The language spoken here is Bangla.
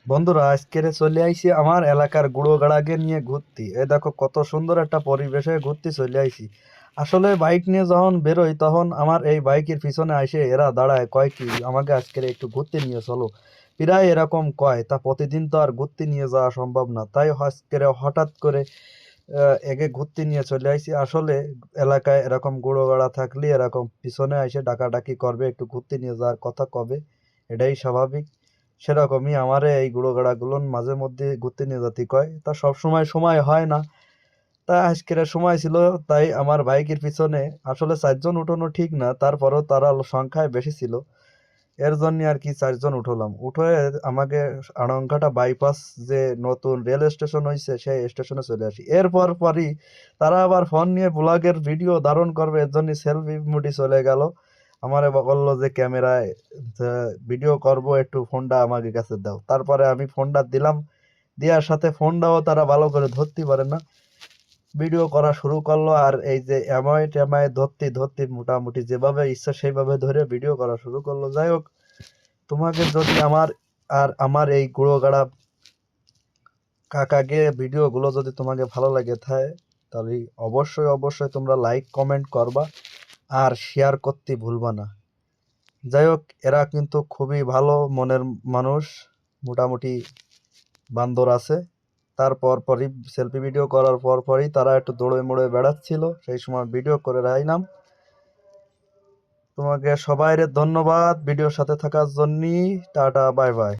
বন্ধুরা, আজকে চলে আইছি আমার এলাকার গুঁড়োগাড়াকে নিয়ে ঘুরতে। এই দেখো কত সুন্দর একটা পরিবেশে ঘুরতে চলে আইছি। আসলে বাইক নিয়ে যখন বেরোই তখন আমার এই বাইকের পিছনে এসে এরা দাঁড়ায়, কয় কি আমাকে আজকে একটু ঘুরতে নিয়ে চলো। প্রায় এরকম কয়, তা প্রতিদিন তো আর ঘুরতে নিয়ে যাওয়া সম্ভব না, তাই আজকে হঠাৎ করে একে ঘুরতে নিয়ে চলে আইছি। আসলে এলাকায় এরকম গুঁড়োগাড়া থাকলে এরকম পিছনে এসে ডাকাডাকি করবে, একটু ঘুরতে নিয়ে যাওয়ার কথা কবে, এটাই স্বাভাবিক। সেরকমই আমারে এই গুঁড়োগাড়াগুলোন মাঝে মধ্যে ঘুরতে নিয়ে যেতে কয়, তা সব সময় সময় হয় না। তা আজকের সময় ছিল, তাই আমার বাইকের পিছনে আসলে 4 জন উঠানো ঠিক না, তারপরেও তারা সংখ্যায় বেশি ছিল, এর জন্য আর কি 4 জন উঠলাম। উঠে আমাকে আড়ংঘাটা বাইপাস যে নতুন রেল স্টেশন হয়েছে সেই স্টেশনে চলে আসি। এরপর পরই তারা আবার ফোন নিয়ে ব্লগের ভিডিও ধারণ করবে, এর জন্য সেলফি মুডি চলে গেল। আমারে বললো যে ক্যামেরায় ভিডিও করব, একটু ফোনটা আমাকে কাছে দাও। তারপরে আমি ফোনটা দিলাম, দেওয়ার সাথে ফোনটাও তারা ভালো করে ধরতে পারে না, ভিডিও করা শুরু করলো। আর এই যে এমআই টেমআই ধরতে ধরতে মোটামুটি যেভাবে ইচ্ছা সেইভাবে ধরে ভিডিও করা শুরু করলো। যাই হোক, তোমাকে যদি আমার আর আমার এই গুঁড়োগাড়া কাকাকে ভিডিওগুলো যদি তোমাকে ভালো লাগে থাকে, তাহলে অবশ্যই অবশ্যই তোমরা লাইক কমেন্ট করবা আর শেয়ার করতে ভুলবা না। যাই হোক, এরা কিন্তু খুবই ভালো মনের মানুষ, মোটামুটি বান্দর আছে। তারপর পরই সেলফি ভিডিও করার পর পরই তারা একটু দৌড়ে মোড়ে বেড়াচ্ছিল, সেই সময় ভিডিও করে রাখলাম। তোমাকে সবাইরে ধন্যবাদ ভিডিওর সাথে থাকার জন্য। Tata, bye bye.